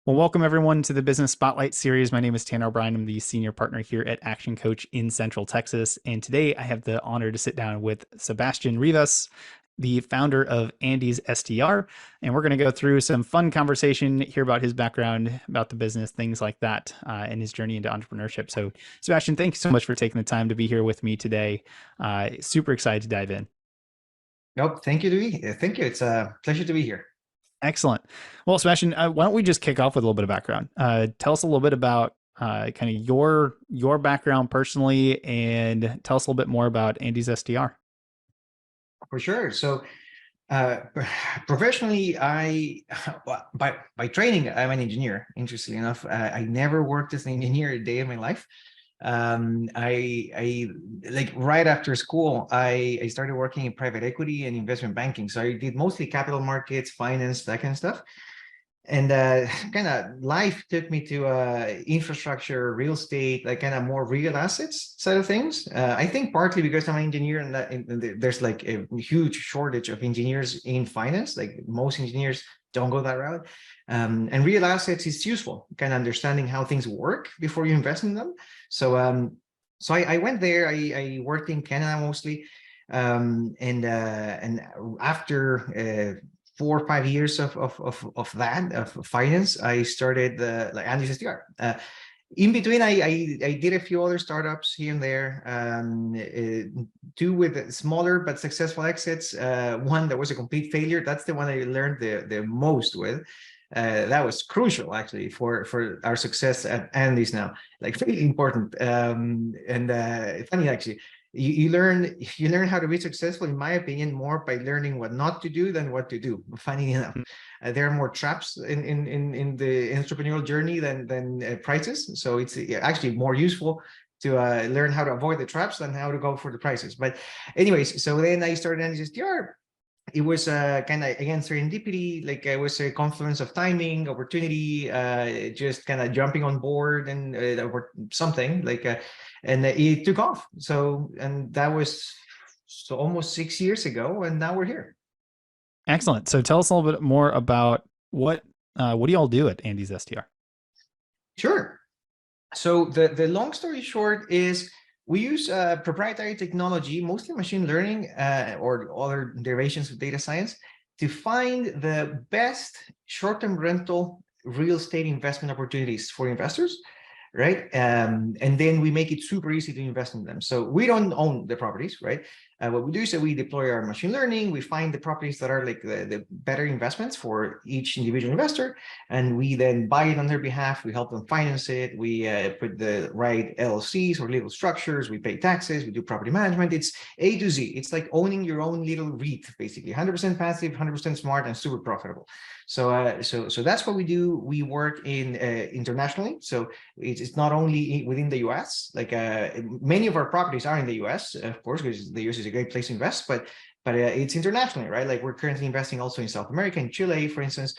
Well, welcome everyone to the Business Spotlight series. My name is Tanner O'Brien. I'm the senior partner here at Action Coach in Central Texas. And today I have the honor to sit down with Sebastian Rivas, the founder of Andy's STR. And we're going to go through some fun conversation, hear about his background, about the business, things like that, and his journey into entrepreneurship. So, Sebastian, thank you so much for taking the time to be here with me today. Super excited to dive in. Nope. Thank you, Dewey. Thank you. It's a pleasure to be here. Excellent. Well, Sebastian, why don't we just kick off with a little bit of background? Tell us a little bit about kind of your background personally, and tell us a little bit more about Andy's SDR. For sure. So, uh, professionally, well, by training, I'm an engineer. Interestingly enough, I never worked as an engineer a day in my life. I like right after school, I started working in private equity and investment banking. So I did mostly capital markets, finance, that kind of stuff. And kind of life took me to infrastructure, real estate, like kind of more real assets side of things. I think partly because I'm an engineer and there's like a huge shortage of engineers in finance. Like most engineers don't go that route. And real assets is useful, kind of understanding how things work before you invest in them. So I went there. I worked in Canada mostly. And after 4 or 5 years of that of finance, I started like Andy's STR. In between, I did a few other startups here and there, two with smaller but successful exits. One that was a complete failure. That's the one I learned the most with. That was crucial actually for our success at Andy's now, like really important. And funny actually. You learn how to be successful, in my opinion, more by learning what not to do than what to do. Funny enough, there are more traps in the entrepreneurial journey than prizes. So it's actually more useful to learn how to avoid the traps than how to go for the prizes. But anyways, so then I started NSSTR. It was kind of, again, serendipity. Like it was a confluence of timing, opportunity, just kind of jumping on board and or something like and it took off. So, and that was so almost 6 years ago, and now we're here. Excellent. So tell us a little bit more about what do y'all do at Andy's STR? Sure. So the long story short is we use proprietary technology, mostly machine learning or other derivations of data science, to find the best short-term rental real estate investment opportunities for investors, right? And then we make it super easy to invest in them. So we don't own the properties, right? What we do is that we deploy our machine learning, we find the properties that are like the better investments for each individual investor, and we then buy it on their behalf, we help them finance it, we put the right LLCs or legal structures, we pay taxes, we do property management. It's A to Z. It's like owning your own little REIT, basically, 100% passive, 100% smart, and super profitable. So that's what we do. We work in internationally. So it's not only within the US, like many of our properties are in the US, of course, because the US is a great place to invest, but it's internationally, right? Like we're currently investing also in South America, in Chile, for instance.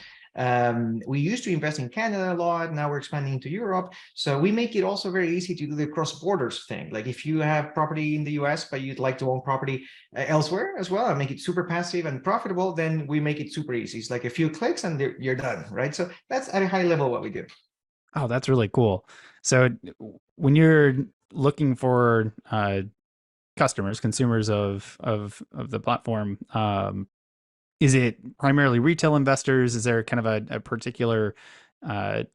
We used to invest in Canada a lot. Now we're expanding into Europe. So we make it also very easy to do the cross borders thing. Like if you have property in the US, but you'd like to own property elsewhere as well and make it super passive and profitable, then we make it super easy. It's like a few clicks and you're done, right? So that's at a high level what we do. Oh, that's really cool. So when you're looking for customers, consumers of the platform, is it primarily retail investors? Is there kind of a particular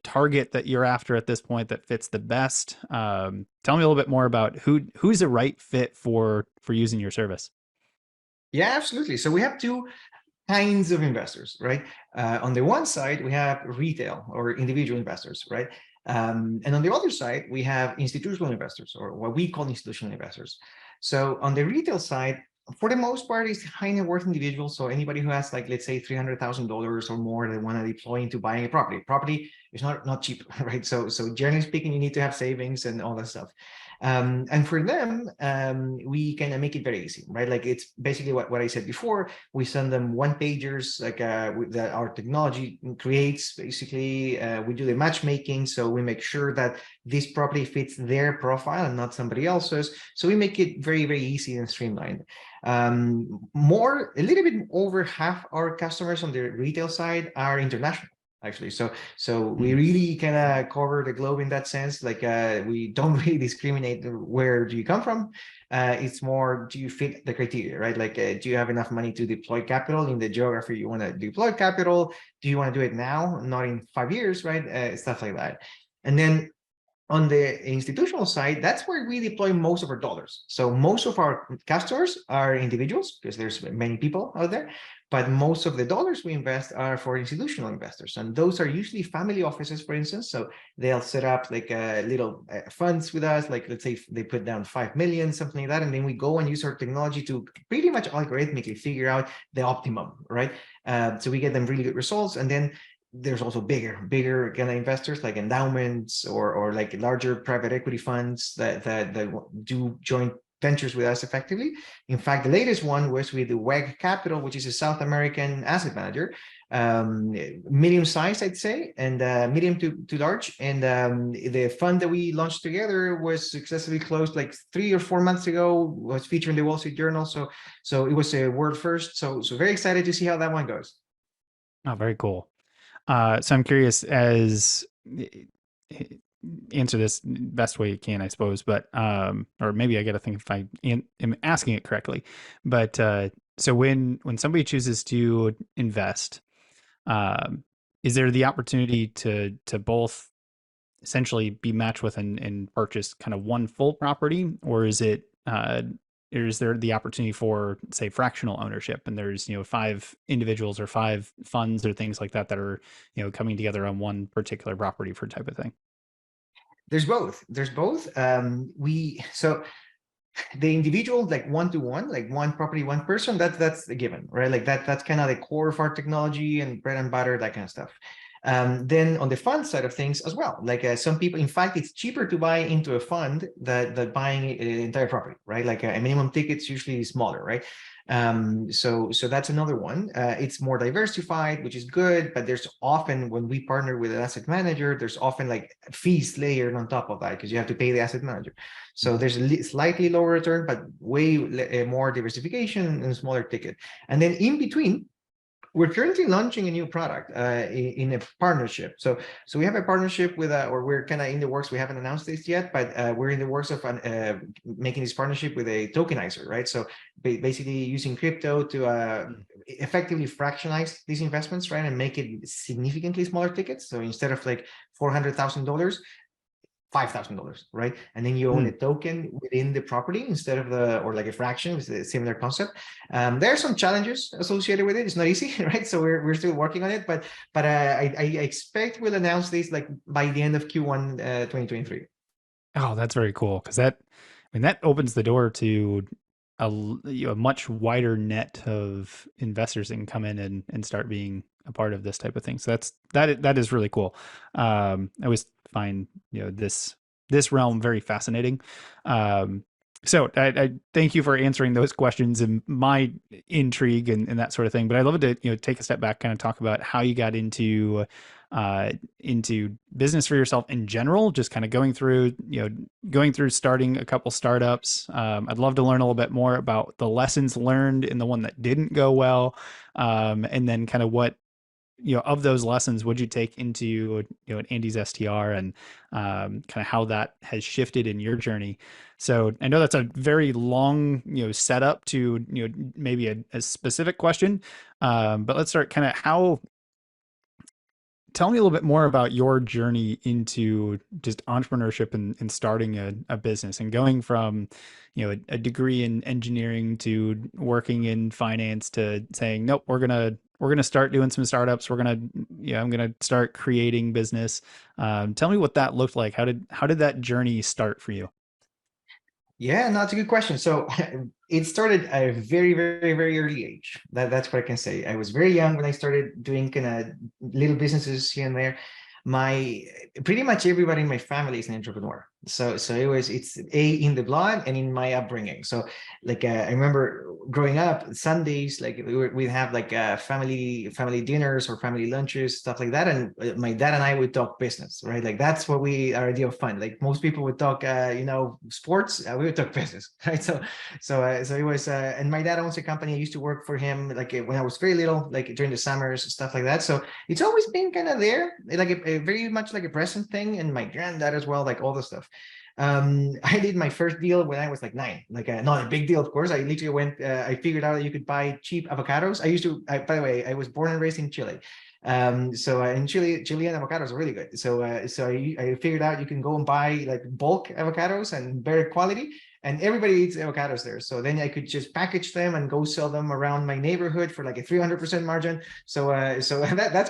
target that you're after at this point that fits the best? Tell me a little bit more about who's the right fit for using your service. Yeah, absolutely. So we have two kinds of investors, right? On the one side, we have retail or individual investors, right? And on the other side, we have institutional investors, or what we call institutional investors. So on the retail side, for the most part, it's high net worth individuals. So anybody who has, like, let's say $300,000 or more, they want to deploy into buying a property. Property is not cheap, right? So generally speaking, you need to have savings and all that stuff. And for them, we kind of make it very easy, right? Like it's basically what I said before. We send them one pagers, like that our technology creates. Basically, we do the matchmaking, so we make sure that this property fits their profile and not somebody else's. So we make it very, very easy and streamlined. A little bit over half our customers on the retail side are international. actually. So we really kind of cover the globe in that sense. Like we don't really discriminate where do you come from. It's more, do you fit the criteria, right? Like, do you have enough money to deploy capital in the geography you want to deploy capital? Do you want to do it now, not in 5 years, right? Stuff like that. And then on the institutional side, that's where we deploy most of our dollars. So most of our customers are individuals because there's many people out there, but most of the dollars we invest are for institutional investors. And those are usually family offices, for instance. So they'll set up like little funds with us, like let's say they put down 5 million, something like that. And then we go and use our technology to pretty much algorithmically figure out the optimum, right? So we get them really good results. And then there's also bigger kind of investors like endowments or like larger private equity funds that do joint ventures with us effectively. In fact, the latest one was with the WEG Capital, which is a South American asset manager, medium sized, I'd say, and medium to large. And the fund that we launched together was successfully closed like 3 or 4 months ago, was featured in the Wall Street Journal. So it was a world first. So very excited to see how that one goes. Oh, very cool. So I'm curious as answer this best way you can, I suppose, but or maybe I got to think if I am asking it correctly. But so when somebody chooses to invest, um, is there the opportunity to both essentially be matched with and purchase kind of one full property, or is it or is there the opportunity for say fractional ownership and there's five individuals or five funds or things like that that are coming together on one particular property for type of thing? There's both. We so the individual, like one-to-one, like one property, one person, that's the given, right? Like that's kind of the core of our technology and bread and butter, that kind of stuff. Then on the fund side of things as well, like some people, in fact, it's cheaper to buy into a fund that buying an entire property, right? Like a minimum ticket's usually smaller, right? So that's another one. It's more diversified, which is good, but there's often, when we partner with an asset manager, there's often like fees layered on top of that because you have to pay the asset manager. So there's a slightly lower return, but way more diversification and smaller ticket. And then in between, we're currently launching a new product in a partnership. So we have a partnership with, or we're kind of in the works. We haven't announced this yet, but we're in the works of making this partnership with a tokenizer, right? So basically using crypto to effectively fractionize these investments, right, and make it significantly smaller tickets. So instead of like $400,000, $5,000, right? And then you own a token within the property instead of or like a fraction, with a similar concept. There are some challenges associated with it. It's not easy, right? So we're still working on it, but I expect we'll announce this like by the end of Q1 2023. Oh, that's very cool because that opens the door to a much wider net of investors that can come in and start being a part of this type of thing. So that is really cool. I always find this realm very fascinating. So I thank you for answering those questions and my intrigue and that sort of thing. But I'd love to take a step back, kind of talk about how you got into business for yourself in general, just kind of going through starting a couple startups. I'd love to learn a little bit more about the lessons learned in the one that didn't go well, and then kind of what of those lessons would you take into Andy's STR and kind of how that has shifted in your journey. So I know that's a very long setup to maybe a specific question, but let's start kind of tell me a little bit more about your journey into just entrepreneurship and starting a business and going from, a degree in engineering to working in finance to saying, nope, we're going to start doing some startups. I'm going to start creating business. Tell me what that looked like. How did that journey start for you? Yeah, no, that's a good question. So it started at a very, very, very early age. That's what I can say. I was very young when I started doing kind of little businesses here and there. Pretty much everybody in my family is an entrepreneur. So it's A in the blood and in my upbringing. So like I remember growing up Sundays, like we'd have like family dinners or family lunches, stuff like that, and my dad and I would talk business, right? Like that's what our idea of fun. Like most people would talk sports, we would talk business, right? So it was and my dad owns a company. I used to work for him like when I was very little, like during the summers, stuff like that. So it's always been kind of there, like a very much like a present thing, and my granddad as well, like all the stuff. I did my first deal when I was like 9, like not a big deal, of course. I literally went, I figured out that you could buy cheap avocados. By the way, I was born and raised in Chile. So in Chile, Chilean avocados are really good. So I figured out you can go and buy like bulk avocados and better quality, and everybody eats avocados there. So then I could just package them and go sell them around my neighborhood for like a 300% margin. So that's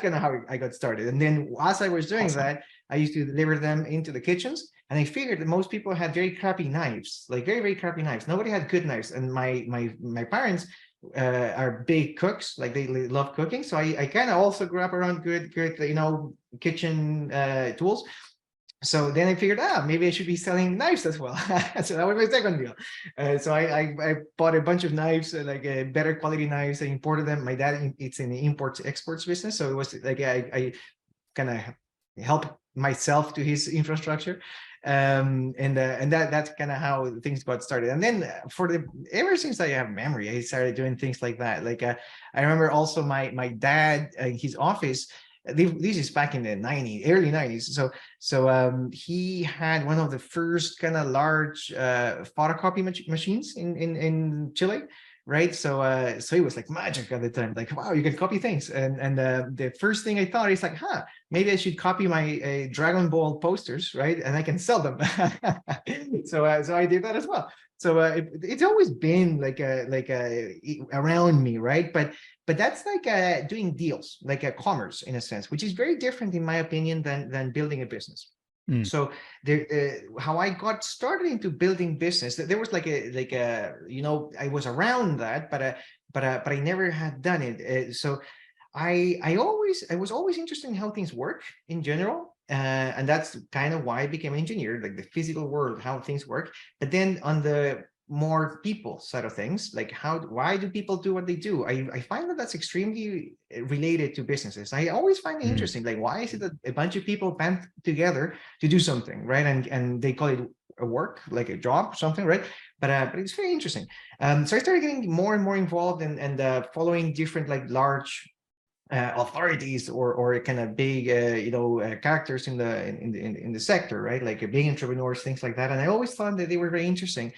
kind of how I got started. And then as I was doing Awesome. that, I used to deliver them into the kitchens. And I figured that most people had very crappy knives, like very, very crappy knives. Nobody had good knives. And my parents are big cooks, like they love cooking. So I kind of also grew up around good, kitchen tools. So then I figured, maybe I should be selling knives as well. So that was my second deal. So I bought a bunch of knives, like better quality knives. I imported them. My dad, it's in the imports exports business. So it was like I kind of help myself to his infrastructure. And that's kind of how things got started. And then ever since I have memory, I started doing things like that. Like I remember also my dad, his office, this is back in the early 90s. So he had one of the first kind of large photocopy machines in Chile, right? So it was like magic at the time. Like, wow, you can copy things. And the first thing I thought is like, maybe I should copy my Dragon Ball posters, right? And I can sell them. So I did that as well. So it's always been like around me, right? But that's like doing deals, like a commerce in a sense, which is very different in my opinion than building a business. Mm. So there, how I got started into building business, there was I was around that, but I never had done it. So I was always interested in how things work in general. And that's kind of why I became an engineer, like the physical world, how things work. But then on the more people side of things, like why do people do what they do? I find that that's extremely related to businesses. I always find it Mm. interesting. Like, why is it that a bunch of people band together to do something, right? And they call it a work, like a job, something, right? But it's very interesting. So I started getting more and more involved and following different like large authorities or kind of big characters in the sector, right? Like big entrepreneurs, things like that. And I always thought that they were very interesting.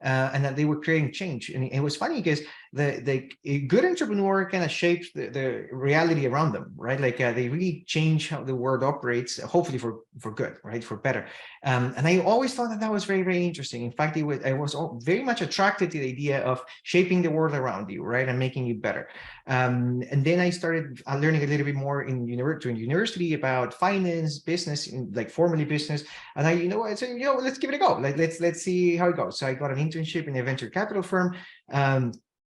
And that they were creating change. And it was funny because a good entrepreneur kind of shapes the reality around them, right? Like they really change how the world operates, hopefully for good, right? For better. And I always thought that that was very, very interesting. In fact, I was very much attracted to the idea of shaping the world around you, right? And making you better. And then I started learning a little bit more in university about finance, business, like formally business. And I said, let's give it a go. Like let's see how it goes. So I got an internship in a venture capital firm.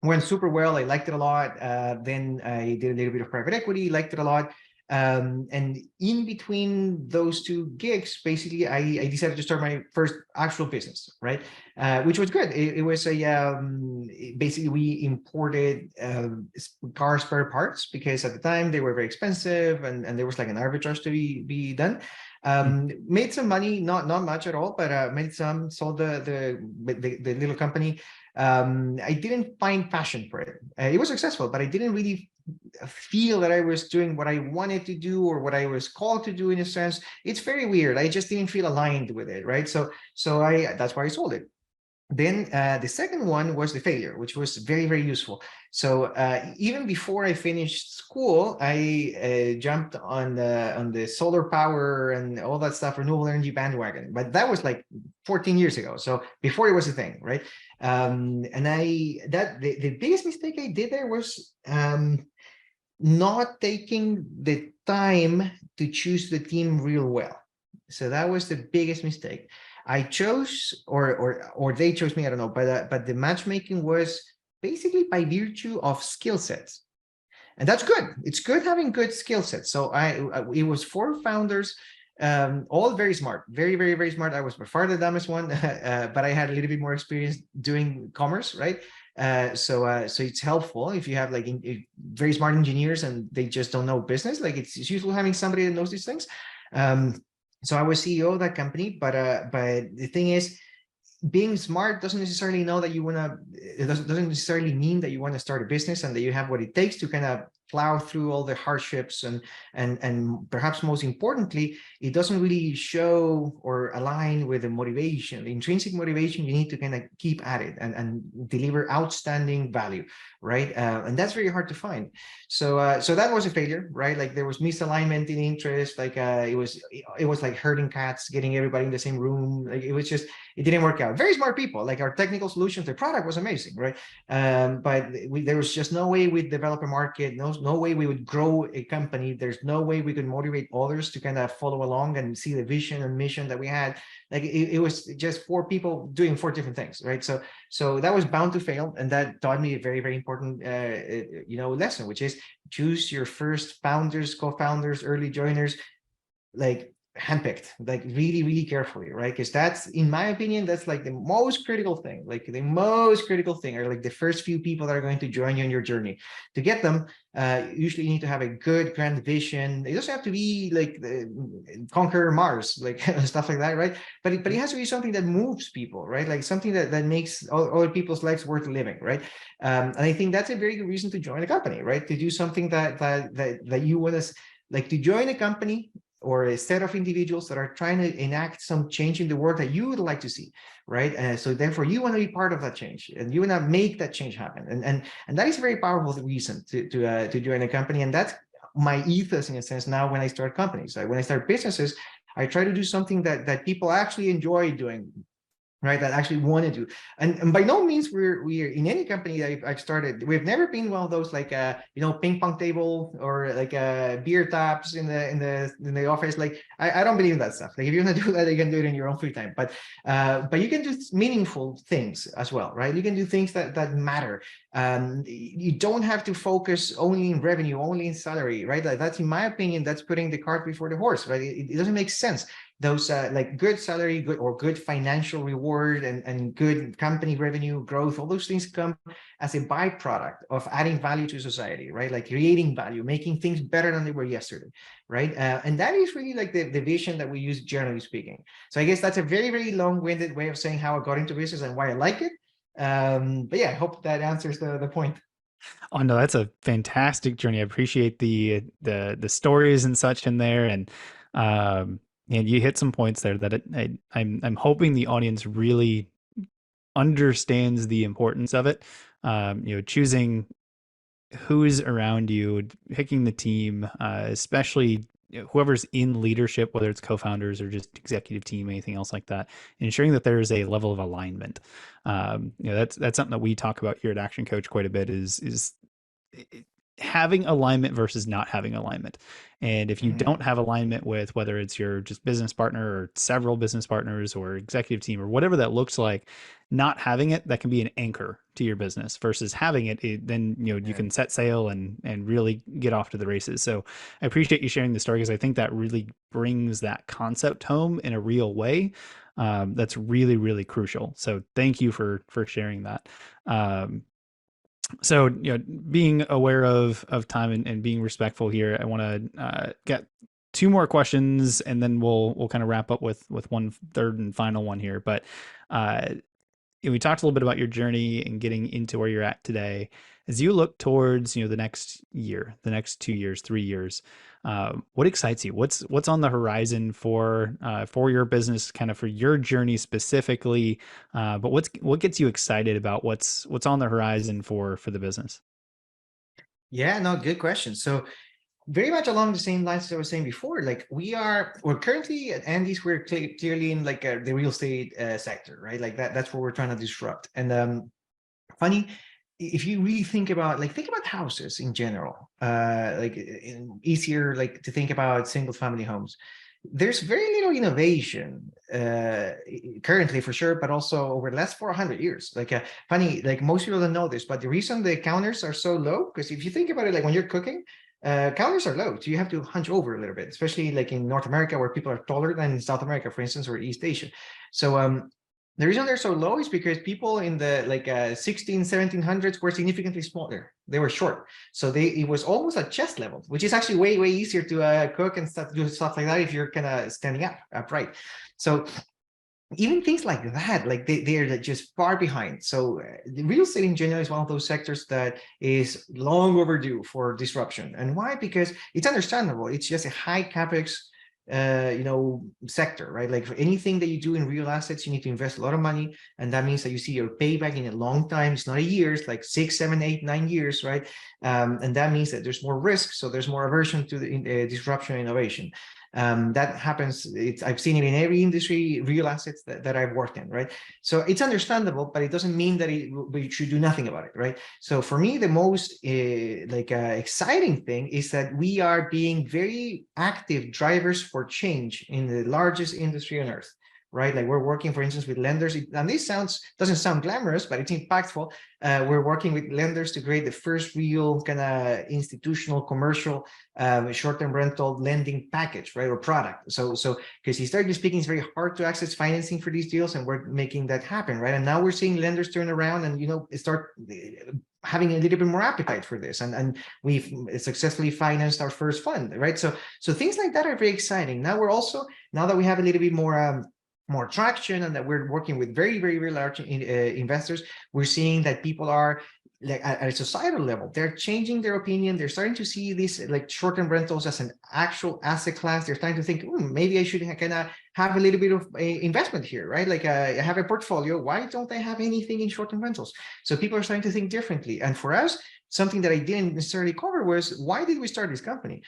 Went super well. I liked it a lot. Then I did a little bit of private equity, liked it a lot. And in between those two gigs, basically, I decided to start my first actual business, right? Which was good. It was basically we imported car spare parts because at the time they were very expensive and there was like an arbitrage to be done. Mm. Made some money, not much at all, but made some, sold the little company. I didn't find passion for it. It was successful, but I didn't really feel that I was doing what I wanted to do or what I was called to do in a sense. It's very weird. I just didn't feel aligned with it, right? So that's why I sold it. Then the second one was the failure, which was very, very useful. So even before I finished school, I jumped on the solar power and all that stuff, renewable energy bandwagon. But that was like 14 years ago. So before it was a thing, right? And the biggest mistake I did there was not taking the time to choose the team real well. So that was the biggest mistake. I chose, or they chose me. I don't know, but the matchmaking was basically by virtue of skill sets, and that's good. It's good having good skill sets. So it was 4 founders. All very smart, very, very, very smart. I was by far the dumbest one, but I had a little bit more experience doing commerce, right? So it's helpful if you have like very smart engineers and they just don't know business. Like it's useful having somebody that knows these things. So I was CEO of that company, but the thing is, being smart doesn't necessarily know that you want to, it doesn't necessarily mean that you want to start a business and that you have what it takes to kind of plow through all the hardships, and perhaps most importantly, it doesn't really show or align with the motivation, the intrinsic motivation. You need to kind of keep at it and deliver outstanding value, right? And that's very hard to find. So that was a failure, right? Like there was misalignment in interest. Like it was like herding cats, getting everybody in the same room. Like it didn't work out. Very smart people, like our technical solutions, the product was amazing, right? But there was just no way we'd develop a market, no way we would grow a company. There's no way we could motivate others to kind of follow along and see the vision and mission that we had. Like it was just four people doing four different things, right? So that was bound to fail, and that taught me a very, very important, lesson, which is choose your first founders, co-founders, early joiners, like handpicked, like really, really carefully, right? Because that's, in my opinion, that's like the most critical thing. Like the most critical thing are like the first few people that are going to join you on your journey. To get them, usually you need to have a good grand vision. It doesn't have to be like conquer Mars, like stuff like that, right? But it has to be something that moves people, right? Like something that makes other people's lives worth living, right? And I think that's a very good reason to join a company, right? To do something that you want to, like, to join a company or a set of individuals that are trying to enact some change in the world that you would like to see, right? So therefore, you want to be part of that change, and you want to make that change happen. And that is a very powerful reason to join a company, and that's my ethos in a sense. Now, when I start companies, when I start businesses, I try to do something that people actually enjoy doing, right? That actually want to do. And by no means we're in any company that I've started, we've never been one of those like ping pong table or like beer taps in the office. Like I don't believe in that stuff. Like if you want to do that, you can do it in your own free time. But you can do meaningful things as well, right? You can do things that matter. You don't have to focus only in revenue, only in salary, right? Like that's, in my opinion, that's putting the cart before the horse, right? It doesn't make sense. Those like good salary, good financial reward, and good company revenue growth, all those things come as a byproduct of adding value to society, right? Like creating value, making things better than they were yesterday, right? And that is really like the vision that we use, generally speaking. So I guess that's a very, very long-winded way of saying how I got into business and why I like it. But yeah, I hope that answers the point. Oh no, that's a fantastic journey. I appreciate the stories and such in there, um, and you hit some points there that I'm hoping the audience really understands the importance of it. Choosing who's around you, picking the team, especially whoever's in leadership, whether it's co-founders or just executive team, anything else like that, ensuring that there's a level of alignment. That's something that we talk about here at Action Coach quite a bit. Is having alignment versus not having alignment. And if you Mhm. don't have alignment with whether it's your just business partner or several business partners or executive team or whatever that looks like, not having it, that can be an anchor to your business versus having it, then you Yeah. can set sail and really get off to the races. So I appreciate you sharing the story because I think that really brings that concept home in a real way. That's really, really crucial. So thank you for sharing that. So being aware of time and being respectful here, I want to get two more questions and then we'll kind of wrap up with one third and final one here. But uh we talked a little bit about your journey and getting into where you're at today. As you look towards, the next year, the next 2 years, 3 years, what excites you? What's on the horizon for your business, kind of for your journey specifically? But what gets you excited about what's on the horizon for the business? Yeah, no, good question. So very much along the same lines as I was saying before, like we're currently at Andy's, we're clearly in like the real estate sector, right? Like that's what we're trying to disrupt. And funny, if you really think about houses in general, easier like to think about single family homes. There's very little innovation currently, for sure, but also over the last 400 years. Funny, like most people don't know this, but the reason the counters are so low, because if you think about it, like when you're cooking, counters are low. So you have to hunch over a little bit, especially like in North America where people are taller than in South America, for instance, or East Asia. So the reason they're so low is because people in the like 16, 1700s were significantly smaller. They were short. So it was almost at chest level, which is actually way, way easier to cook and stuff, do stuff like that if you're kind of standing up upright. So even things like that, like they're just far behind. So the real estate in general is one of those sectors that is long overdue for disruption. And why? Because it's understandable. It's just a high capex sector, right? Like for anything that you do in real assets, you need to invest a lot of money, and that means that you see your payback in a long time. It's not a year, it's like 6, 7, 8, 9 years, right? And that means that there's more risk, so there's more aversion to the disruption and innovation. That happens. I've seen it in every industry, real assets that I've worked in, right? So it's understandable, but it doesn't mean that we should do nothing about it, right? So for me, the most exciting thing is that we are being very active drivers for change in the largest industry on earth, right? Like we're working, for instance, with lenders, and this doesn't sound glamorous, but it's impactful. We're working with lenders to create the first real kind of institutional commercial short-term rental lending package, right, or product. So because historically speaking, it's very hard to access financing for these deals, and we're making that happen, right? And now we're seeing lenders turn around and start having a little bit more appetite for this, and we've successfully financed our first fund, right? So things like that are very exciting. Now that we have a little bit more traction and that we're working with very, very, very large investors, we're seeing that people are like at a societal level, they're changing their opinion. They're starting to see these like short-term rentals as an actual asset class. They're starting to think, maybe I should kind of have a little bit of investment here, right? Like I have a portfolio. Why don't I have anything in short-term rentals? So people are starting to think differently. And for us, something that I didn't necessarily cover was, why did we start this company?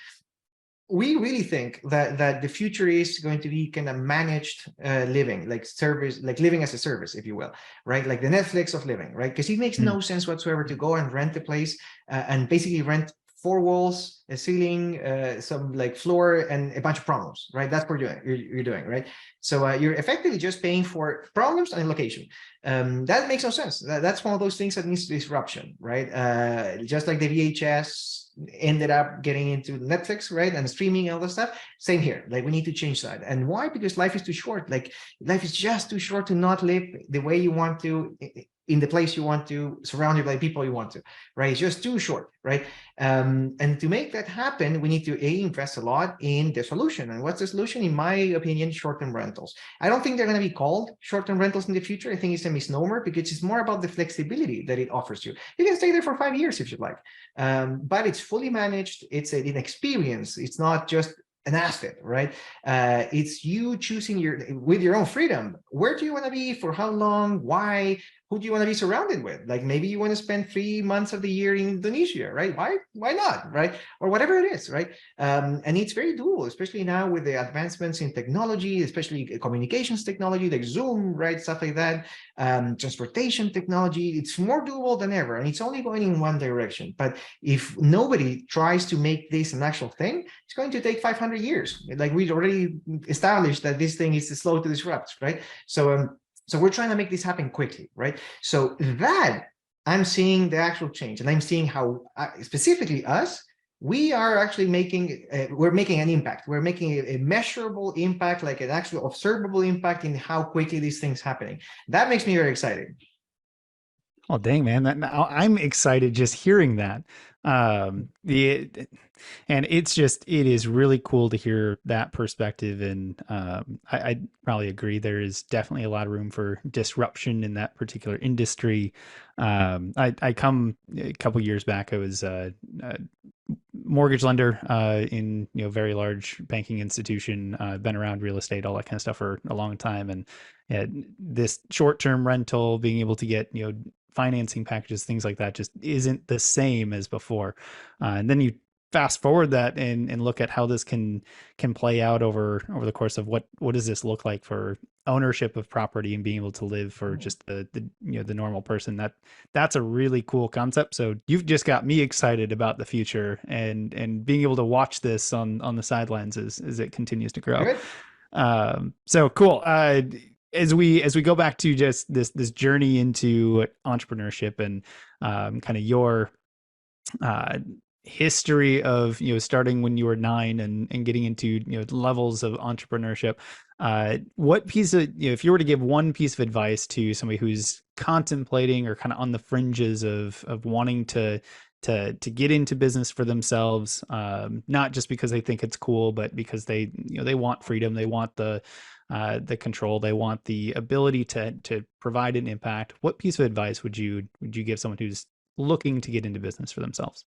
We really think that the future is going to be kind of managed living, like service, like living as a service, if you will, right? Like the Netflix of living, right? Because it makes no sense whatsoever to go and rent a place and basically rent 4 walls, a ceiling, some like floor, and a bunch of problems, right? That's what you're doing, right? So you're effectively just paying for problems and location. That makes no sense. That's one of those things that needs disruption, right? Just like the VHS ended up getting into Netflix, right? And streaming and all that stuff. Same here. Like we need to change that. And why? Because life is too short. Like life is just too short to not live the way you want to, in the place you want to, surrounded by people you want to, right? It's just too short, right? And to make that happen, we need to invest a lot in the solution. And what's the solution? In my opinion, short-term rentals. I don't think they're going to be called short-term rentals in the future. I think it's a misnomer because it's more about the flexibility that it offers you. You can stay there for 5 years if you like, but it's fully managed. It's an experience. It's not just an asset, right? It's you choosing with your own freedom. Where do you want to be? For how long? Why? Who do you want to be surrounded with? Like maybe you want to spend 3 months of the year in Indonesia, right? Why not, right? Or whatever it is, right? And it's very doable, especially now with the advancements in technology, especially communications technology like Zoom, right? Stuff like that. Transportation technology, it's more doable than ever, and it's only going in one direction. But if nobody tries to make this an actual thing, it's going to take 500 years. Like we've already established that this thing is slow to disrupt, right? So we're trying to make this happen quickly, right? So that I'm seeing the actual change, and I'm seeing how specifically us, we are actually we're making an impact. We're making a measurable impact, like an actual observable impact in how quickly these things happening. That makes me very excited. Oh, dang, man. I'm excited just hearing that. The and it is really cool to hear that perspective. And I probably agree. There is definitely a lot of room for disruption in that particular industry. I come a couple years back. I was a mortgage lender in very large banking institution. Been around real estate, all that kind of stuff for a long time, and this short-term rental, being able to get financing packages, things like that, just isn't the same as before. And then you fast forward that and look at how this can play out over the course of what does this look like for ownership of property and being able to live for just the the normal person. That's a really cool concept. So you've just got me excited about the future and being able to watch this on the sidelines as it continues to grow. Good. So cool. As we go back to just this journey into entrepreneurship and kind of your history of starting when you were 9 and getting into levels of entrepreneurship. What piece of if you were to give one piece of advice to somebody who's contemplating or kind of on the fringes of wanting to get into business for themselves, not just because they think it's cool, but because they want freedom, they want the control, they want the ability to provide an impact. What piece of advice would you give someone who's looking to get into business for themselves?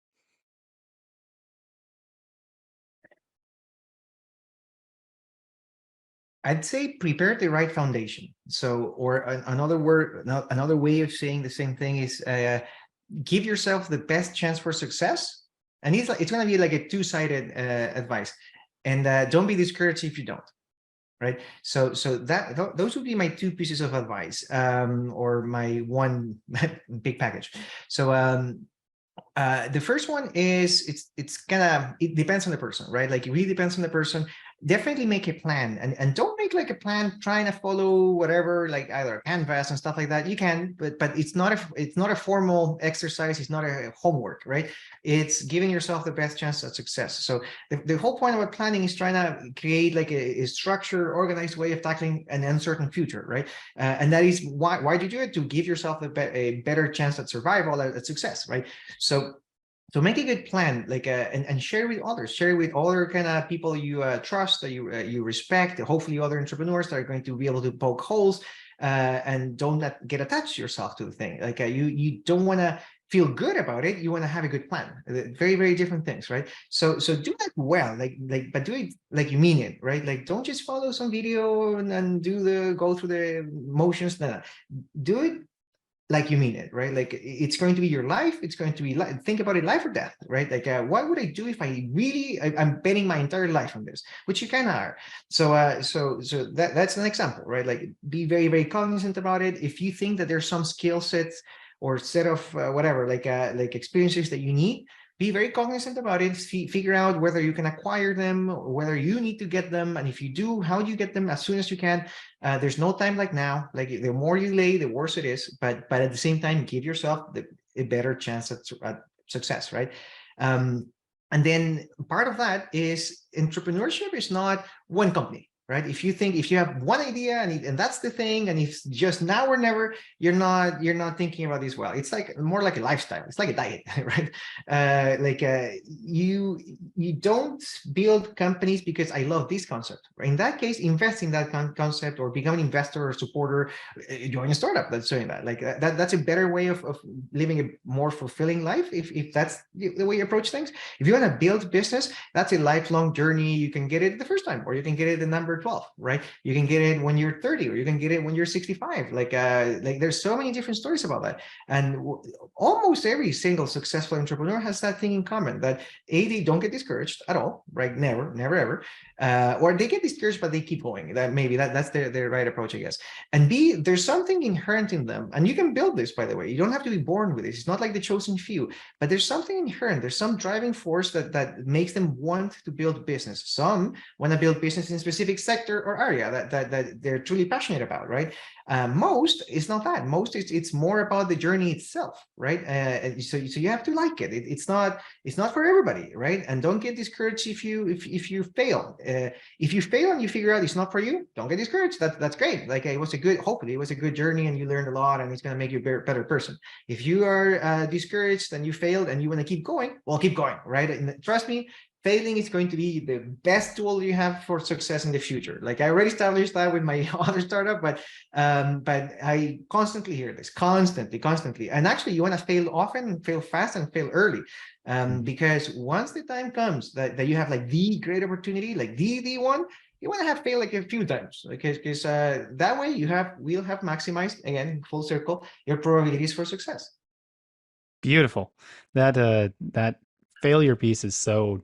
I'd say prepare the right foundation. So, or another word, another way of saying the same thing is give yourself the best chance for success. And it's going to be like a two-sided advice. And don't be discouraged if you don't. Right. So those would be my two pieces of advice, or my one big package. So the first one is it depends on the person, right? Like it really depends on the person. Definitely make a plan, and don't make like a plan trying to follow whatever, like either canvas and stuff like that. You can, but it's not a formal exercise. It's not a homework, right? It's giving yourself the best chance at success. So the whole point about planning is trying to create like a structured, organized way of tackling an uncertain future, right? And that is why do you do it? To give yourself a better chance at survival, at success, right? So make a good plan, like and share with others, share with other kind of people you trust, that you respect, hopefully other entrepreneurs that are going to be able to poke holes, and don't get attached to yourself to the thing. Like you don't want to feel good about it, you want to have a good plan. Very, very different things, right? So do that well, but do it like you mean it, right? Like don't just follow some video and go through the motions. No, do it like you mean it, right? Like it's going to be your life. It's going to be think about it, life or death, right? Like what would I do if I'm betting my entire life on this, which you kind of are. So that's an example, right? Like be very, very cognizant about it. If you think that there's some skill sets or set of whatever, like experiences that you need, be very cognizant about it. Figure out whether you can acquire them, or whether you need to get them, and if you do, how do you get them as soon as you can. There's no time like now. Like the more you delay, the worse it is. But at the same time, give yourself a better chance at success, right? And then part of that is entrepreneurship is not one company, right? If you have one idea and that's the thing, and if just now or never, you're not thinking about this well. It's like more like a lifestyle. It's like a diet, right? You don't build companies because I love this concept. In that case, invest in that concept, or become an investor or supporter. Join a startup that's doing that. Like that's a better way of living a more fulfilling life, if that's the way you approach things. If you want to build business, that's a lifelong journey. You can get it the first time, or you can get it the number 12, right? You can get it when you're 30, or you can get it when you're 65. Like there's so many different stories about that. And almost every single successful entrepreneur has that thing in common, that they don't get discouraged at all, right? Never, never, ever. Or they get discouraged, but they keep going. That's their right approach, I guess. And B, there's something inherent in them. And you can build this, by the way. You don't have to be born with this. It's not like the chosen few, but there's something inherent. There's some driving force that makes them want to build business. Some want to build business in a specific sector or area that they're truly passionate about, right? Most is not that. Most it's more about the journey itself, right? So you have to like it. It's not for everybody, right? And don't get discouraged if you fail. If you fail and you figure out it's not for you, don't get discouraged. That's great. Like hopefully it was a good journey and you learned a lot, and it's going to make you a better person. If you are discouraged and you failed and you want to keep going, well, keep going, right? And trust me, failing is going to be the best tool you have for success in the future. Like I already established that with my other startup, but I constantly hear this, constantly. And actually, you want to fail often, fail fast, and fail early, because once the time comes that you have like the great opportunity, like the one, you want to have failed like a few times, because that way we'll have maximized, again, full circle, your probabilities for success. Beautiful. That failure piece is so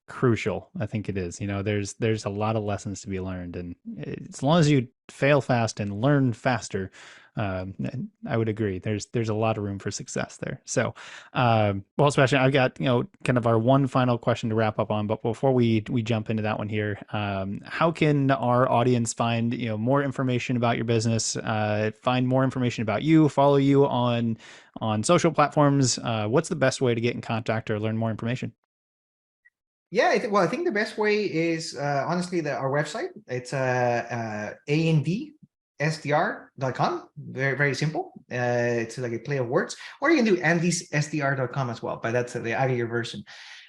crucial. I think it is. There's a lot of lessons to be learned, and as long as you fail fast and learn faster, I would agree. There's a lot of room for success there. So, well, Sebastian, I've got kind of our one final question to wrap up on, but before we jump into that one here, how can our audience find more information about your business, find more information about you, follow you on social platforms? What's the best way to get in contact or learn more information? Yeah, well, I think the best way is honestly our website. It's andstr.com. Very, very simple. It's like a play of words. Or you can do andysstr.com as well, but that's the Aggregator version.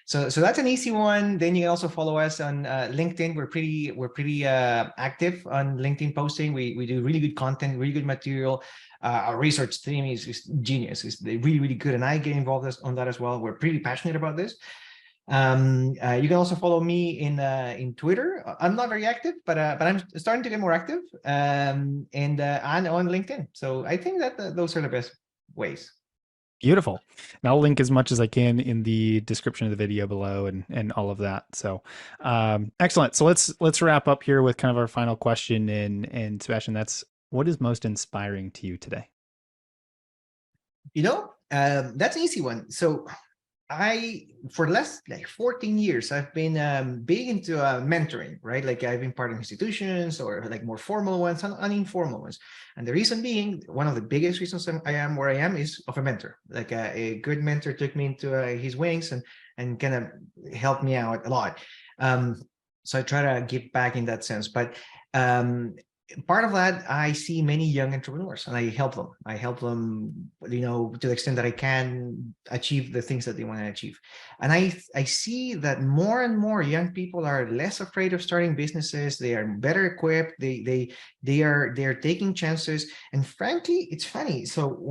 So that's an easy one. Then you can also follow us on LinkedIn. We're pretty active on LinkedIn posting. We do really good content, really good material. Our research team is genius. It's really, really good, and I get involved on that as well. We're pretty passionate about this. You can also follow me in Twitter. I'm not very active, but I'm starting to get more active, and on LinkedIn. So I think that those are the best ways. Beautiful. And I'll link as much as I can in the description of the video below and all of that. So excellent. So let's wrap up here with kind of our final question. And Sebastian, that's what is most inspiring to you today? That's an easy one. So for the last like 14 years, I've been big into mentoring, right? Like I've been part of institutions or like more formal ones and uninformal ones. And the reason being, one of the biggest reasons I am where I am is of a mentor. Like a good mentor took me into his wings and kind of helped me out a lot. So I try to give back in that sense. But part of that, I see many young entrepreneurs and I help them. To the extent that I can achieve the things that they want to achieve. And I see that more and more young people are less afraid of starting businesses. They are better equipped. They're taking chances. And frankly, it's funny. So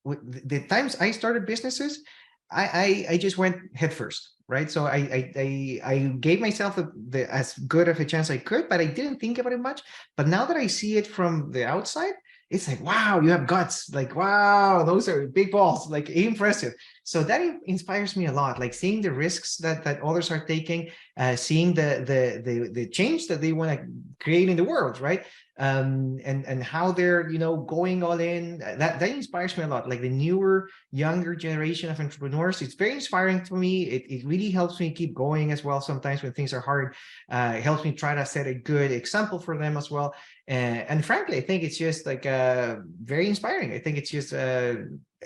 the times I started businesses, I just went headfirst, right? So I gave myself as good of a chance I could, but I didn't think about it much. But now that I see it from the outside, it's like, wow, you have guts. Like, wow, those are big balls. Like, impressive. So that inspires me a lot. Like seeing the risks that others are taking, seeing the change that they want to create in the world, right? And how they're going all in. That inspires me a lot. Like the newer, younger generation of entrepreneurs, it's very inspiring to me. It really helps me keep going as well. Sometimes when things are hard, it helps me try to set a good example for them as well. And frankly, I think it's just like very inspiring. I think it's just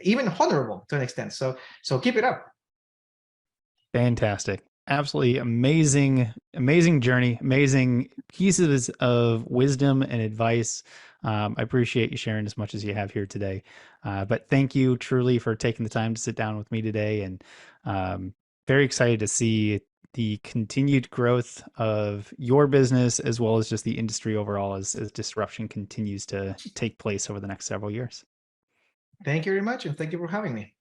even honorable to an extent. So keep it up. Fantastic. Absolutely amazing, amazing journey, amazing pieces of wisdom and advice. I appreciate you sharing as much as you have here today. But thank you truly for taking the time to sit down with me today. And very excited to see the continued growth of your business as well as just the industry overall as disruption continues to take place over the next several years. Thank you very much. And thank you for having me.